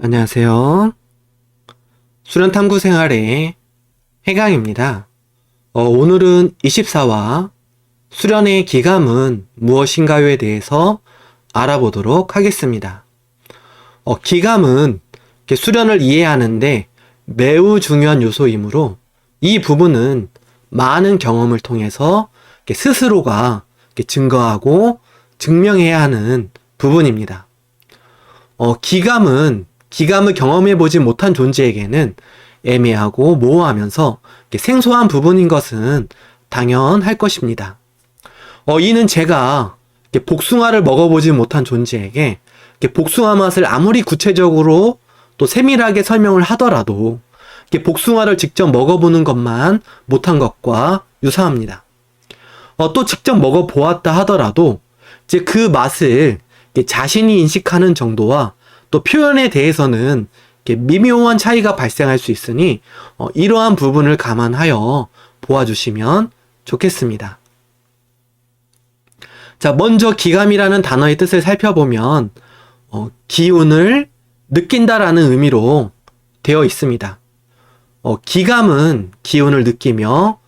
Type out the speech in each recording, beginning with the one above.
안녕하세요. 수련탐구 생활의 해강입니다. 오늘은 24화 수련의 기감은 무엇인가요에 대해서 알아보도록 하겠습니다. 기감은 수련을 이해하는데 매우 중요한 요소이므로 이 부분은 많은 경험을 통해서 스스로가 증거하고 증명해야 하는 부분입니다. 기감을 경험해보지 못한 존재에게는 애매하고 모호하면서 생소한 부분인 것은 당연할 것입니다. 이는 제가 복숭아를 먹어보지 못한 존재에게 복숭아 맛을 아무리 구체적으로 또 세밀하게 설명을 하더라도 복숭아를 직접 먹어보는 것만 못한 것과 유사합니다. 또 직접 먹어보았다 하더라도 이제 그 맛을 자신이 인식하는 정도와 또 표현에 대해서는 미묘한 차이가 발생할 수 있으니 이러한 부분을 감안하여 보아주시면 좋겠습니다. 자, 먼저 기감이라는 단어의 뜻을 살펴보면 기운을 느낀다라는 의미로 되어 있습니다. 기감은 기운을 느끼며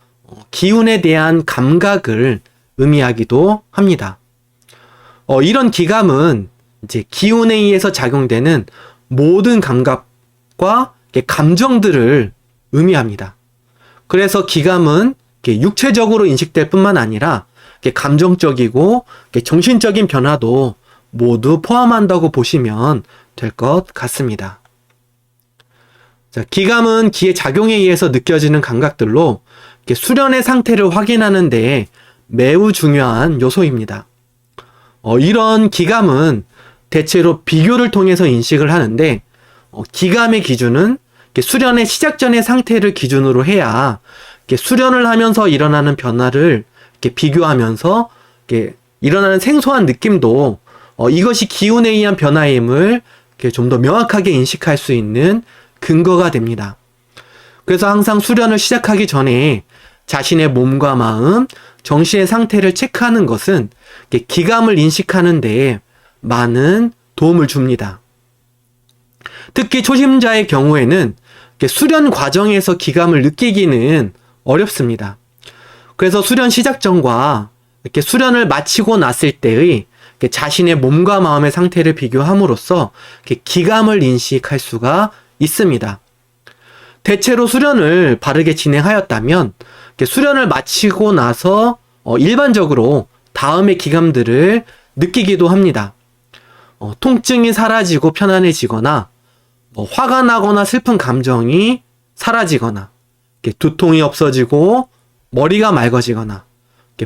기운에 대한 감각을 의미하기도 합니다. 이런 기감은 이제 기운에 의해서 작용되는 모든 감각과 감정들을 의미합니다. 그래서 기감은 육체적으로 인식될 뿐만 아니라 감정적이고 정신적인 변화도 모두 포함한다고 보시면 될 것 같습니다. 자, 기감은 기의 작용에 의해서 느껴지는 감각들로 수련의 상태를 확인하는 데 매우 중요한 요소입니다. 이런 기감은 대체로 비교를 통해서 인식을 하는데 기감의 기준은 수련의 시작 전의 상태를 기준으로 해야 수련을 하면서 일어나는 변화를 비교하면서 일어나는 생소한 느낌도 이것이 기운에 의한 변화임을 좀 더 명확하게 인식할 수 있는 근거가 됩니다. 그래서 항상 수련을 시작하기 전에 자신의 몸과 마음, 정신의 상태를 체크하는 것은 기감을 인식하는 데 많은 도움을 줍니다. 특히 초심자의 경우에는 수련 과정에서 기감을 느끼기는 어렵습니다. 그래서 수련 시작 전과 수련을 마치고 났을 때의 자신의 몸과 마음의 상태를 비교함으로써 기감을 인식할 수가 있습니다. 대체로 수련을 바르게 진행하였다면 수련을 마치고 나서 일반적으로 다음의 기감들을 느끼기도 합니다. 통증이 사라지고 편안해지거나 화가 나거나 슬픈 감정이 사라지거나 두통이 없어지고 머리가 맑아지거나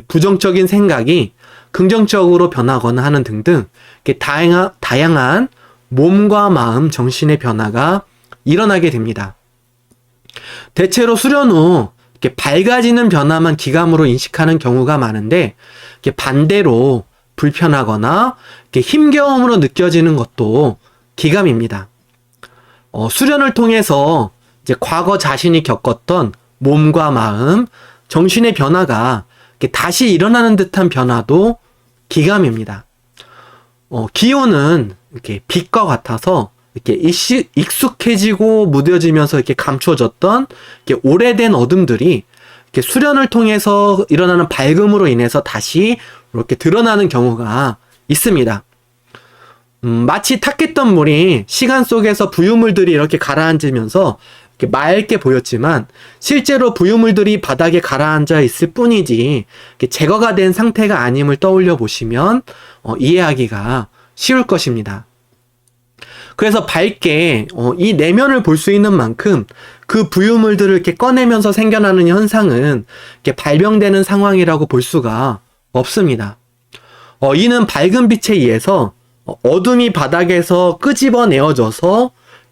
부정적인 생각이 긍정적으로 변하거나 하는 등등 다양한 몸과 마음, 정신의 변화가 일어나게 됩니다. 대체로 수련 후 밝아지는 변화만 기감으로 인식하는 경우가 많은데 반대로 불편하거나 힘겨움으로 느껴지는 것도 기감입니다. 수련을 통해서 이제 과거 자신이 겪었던 몸과 마음, 정신의 변화가 다시 일어나는 듯한 변화도 기감입니다. 기운은 이렇게 빛과 같아서 이렇게 익숙해지고 무뎌지면서 이렇게 감춰졌던 오래된 어둠들이 수련을 통해서 일어나는 밝음으로 인해서 다시 이렇게 드러나는 경우가 있습니다. 마치 탁했던 물이 시간 속에서 부유물들이 이렇게 가라앉으면서 이렇게 맑게 보였지만 실제로 부유물들이 바닥에 가라앉아 있을 뿐이지 제거가 된 상태가 아님을 떠올려 보시면 이해하기가 쉬울 것입니다. 그래서 밝게 이 내면을 볼 수 있는 만큼 그 부유물들을 이렇게 꺼내면서 생겨나는 현상은 이렇게 발병되는 상황이라고 볼 수가 없습니다. 이는 밝은 빛에 의해서 어둠이 바닥에서 끄집어내어져서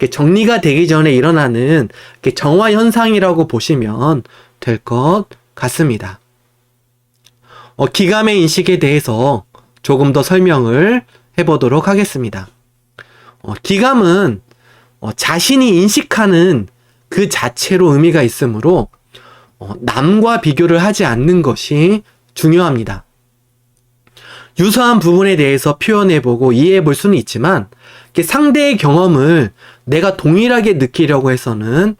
정리가 되기 전에 일어나는 정화 현상이라고 보시면 될 것 같습니다. 기감의 인식에 대해서 조금 더 설명을 해보도록 하겠습니다. 기감은 자신이 인식하는 그 자체로 의미가 있으므로 남과 비교를 하지 않는 것이 중요합니다. 유사한 부분에 대해서 표현해보고 이해해볼 수는 있지만 이렇게 상대의 경험을 내가 동일하게 느끼려고 해서는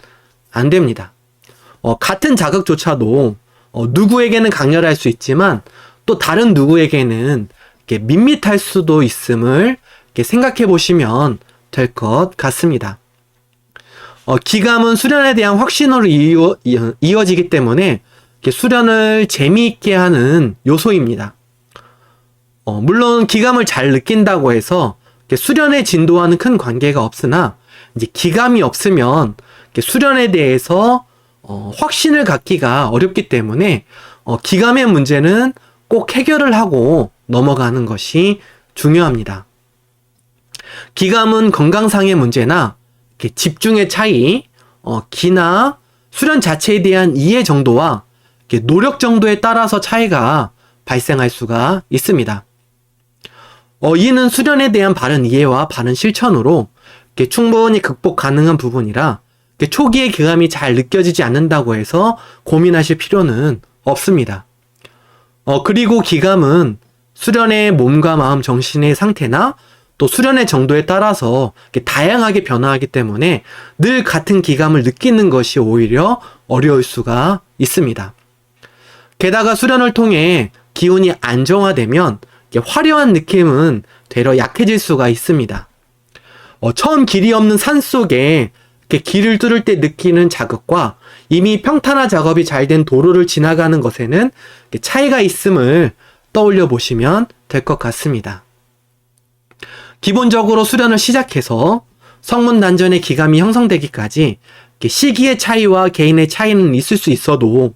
안 됩니다. 같은 자극조차도 누구에게는 강렬할 수 있지만 또 다른 누구에게는 이렇게 밋밋할 수도 있음을 이렇게 생각해 보시면 될 것 같습니다. 기감은 수련에 대한 확신으로 이어지기 때문에 이렇게 수련을 재미있게 하는 요소입니다. 물론 기감을 잘 느낀다고 해서 수련의 진도와는 큰 관계가 없으나 이제 기감이 없으면 수련에 대해서 확신을 갖기가 어렵기 때문에 기감의 문제는 꼭 해결을 하고 넘어가는 것이 중요합니다. 기감은 건강상의 문제나 집중의 차이, 기나 수련 자체에 대한 이해 정도와 노력 정도에 따라서 차이가 발생할 수가 있습니다. 이는 수련에 대한 바른 이해와 바른 실천으로 충분히 극복 가능한 부분이라 초기에 기감이 잘 느껴지지 않는다고 해서 고민하실 필요는 없습니다. 그리고 기감은 수련의 몸과 마음, 정신의 상태나 또 수련의 정도에 따라서 다양하게 변화하기 때문에 늘 같은 기감을 느끼는 것이 오히려 어려울 수가 있습니다. 게다가 수련을 통해 기운이 안정화되면 화려한 느낌은 되려 약해질 수가 있습니다. 처음 길이 없는 산 속에 길을 뚫을 때 느끼는 자극과 이미 평탄화 작업이 잘 된 도로를 지나가는 것에는 차이가 있음을 떠올려 보시면 될 것 같습니다. 기본적으로 수련을 시작해서 성문 단전의 기감이 형성되기까지 시기의 차이와 개인의 차이는 있을 수 있어도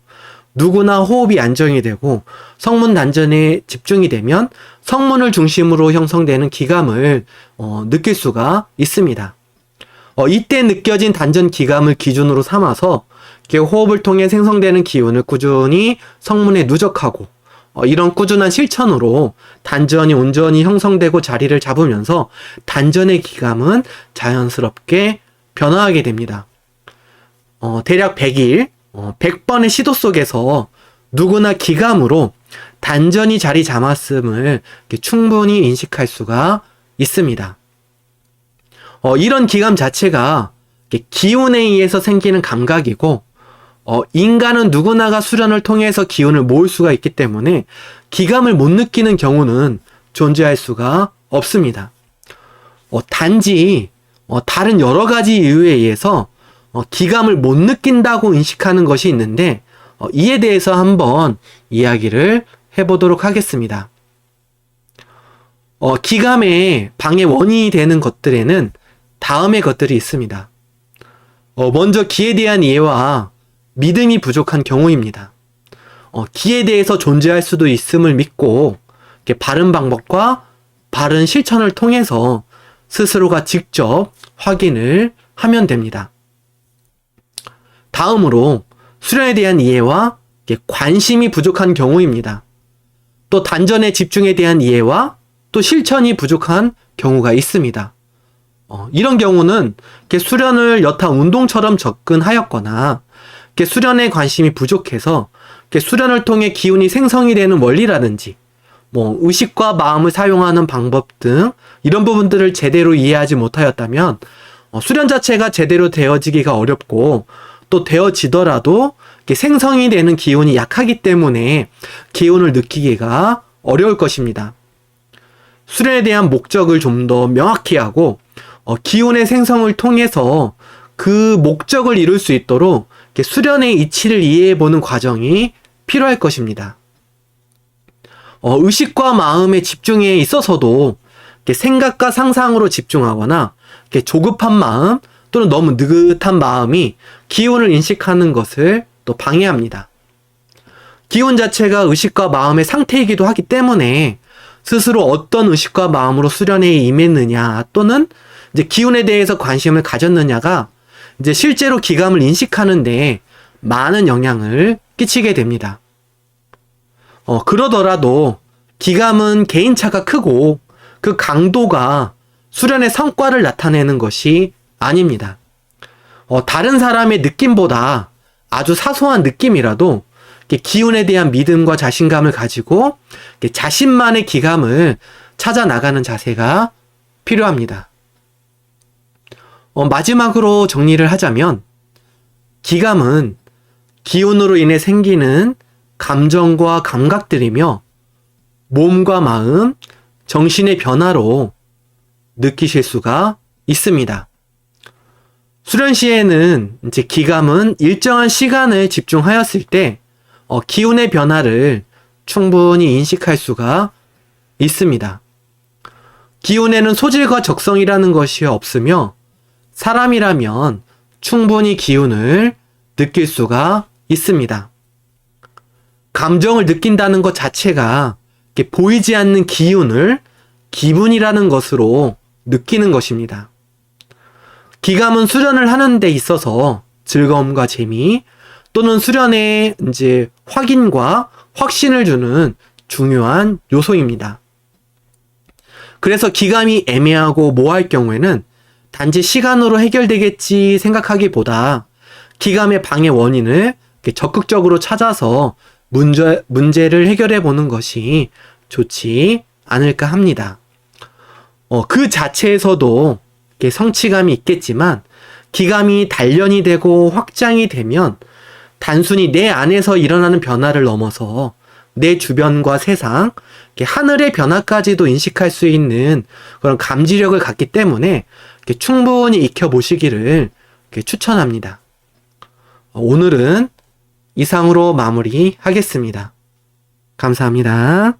누구나 호흡이 안정이 되고 성문 단전에 집중이 되면 성문을 중심으로 형성되는 기감을 느낄 수가 있습니다. 이때 느껴진 단전 기감을 기준으로 삼아서 호흡을 통해 생성되는 기운을 꾸준히 성문에 누적하고 이런 꾸준한 실천으로 단전이 온전히 형성되고 자리를 잡으면서 단전의 기감은 자연스럽게 변화하게 됩니다. 대략 100일, 100번의 시도 속에서 누구나 기감으로 단전이 자리 잡았음을 충분히 인식할 수가 있습니다. 이런 기감 자체가 기운에 의해서 생기는 감각이고 인간은 누구나가 수련을 통해서 기운을 모을 수가 있기 때문에 기감을 못 느끼는 경우는 존재할 수가 없습니다. 단지 다른 여러 가지 이유에 의해서 기감을 못 느낀다고 인식하는 것이 있는데 이에 대해서 한번 이야기를 해보도록 하겠습니다. 기감의 방해 원인이 되는 것들에는 다음의 것들이 있습니다. 먼저 기에 대한 이해와 믿음이 부족한 경우입니다. 기에 대해서 존재할 수도 있음을 믿고 바른 방법과 바른 실천을 통해서 스스로가 직접 확인을 하면 됩니다. 다음으로 수련에 대한 이해와 관심이 부족한 경우입니다. 또 단전의 집중에 대한 이해와 또 실천이 부족한 경우가 있습니다. 이런 경우는 수련을 여타 운동처럼 접근하였거나 수련에 관심이 부족해서 수련을 통해 기운이 생성이 되는 원리라든지 의식과 마음을 사용하는 방법 등 이런 부분들을 제대로 이해하지 못하였다면 수련 자체가 제대로 되어지기가 어렵고 또 되어지더라도 생성이 되는 기운이 약하기 때문에 기운을 느끼기가 어려울 것입니다. 수련에 대한 목적을 좀 더 명확히 하고 기운의 생성을 통해서 그 목적을 이룰 수 있도록 수련의 이치를 이해해보는 과정이 필요할 것입니다. 의식과 마음의 집중에 있어서도 생각과 상상으로 집중하거나 조급한 마음 또는 너무 느긋한 마음이 기운을 인식하는 것을 또 방해합니다. 기운 자체가 의식과 마음의 상태이기도 하기 때문에 스스로 어떤 의식과 마음으로 수련에 임했느냐 또는 이제 기운에 대해서 관심을 가졌느냐가 이제 실제로 기감을 인식하는데 많은 영향을 끼치게 됩니다. 그러더라도 기감은 개인차가 크고 그 강도가 수련의 성과를 나타내는 것이 아닙니다. 다른 사람의 느낌보다 아주 사소한 느낌이라도 이렇게 기운에 대한 믿음과 자신감을 가지고 이렇게 자신만의 기감을 찾아 나가는 자세가 필요합니다. 마지막으로 정리를 하자면 기감은 기운으로 인해 생기는 감정과 감각들이며 몸과 마음, 정신의 변화로 느끼실 수가 있습니다. 수련 시에는 이제 기감은 일정한 시간을 집중하였을 때 기운의 변화를 충분히 인식할 수가 있습니다. 기운에는 소질과 적성이라는 것이 없으며 사람이라면 충분히 기운을 느낄 수가 있습니다. 감정을 느낀다는 것 자체가 보이지 않는 기운을 기분이라는 것으로 느끼는 것입니다. 기감은 수련을 하는 데 있어서 즐거움과 재미 또는 수련의 이제 확인과 확신을 주는 중요한 요소입니다. 그래서 기감이 애매하고 모호할 경우에는 단지 시간으로 해결되겠지 생각하기보다 기감의 방해 원인을 적극적으로 찾아서 문제를 해결해 보는 것이 좋지 않을까 합니다. 그 자체에서도 성취감이 있겠지만 기감이 단련이 되고 확장이 되면 단순히 내 안에서 일어나는 변화를 넘어서 내 주변과 세상, 하늘의 변화까지도 인식할 수 있는 그런 감지력을 갖기 때문에 충분히 익혀보시기를 추천합니다. 오늘은 이상으로 마무리하겠습니다. 감사합니다.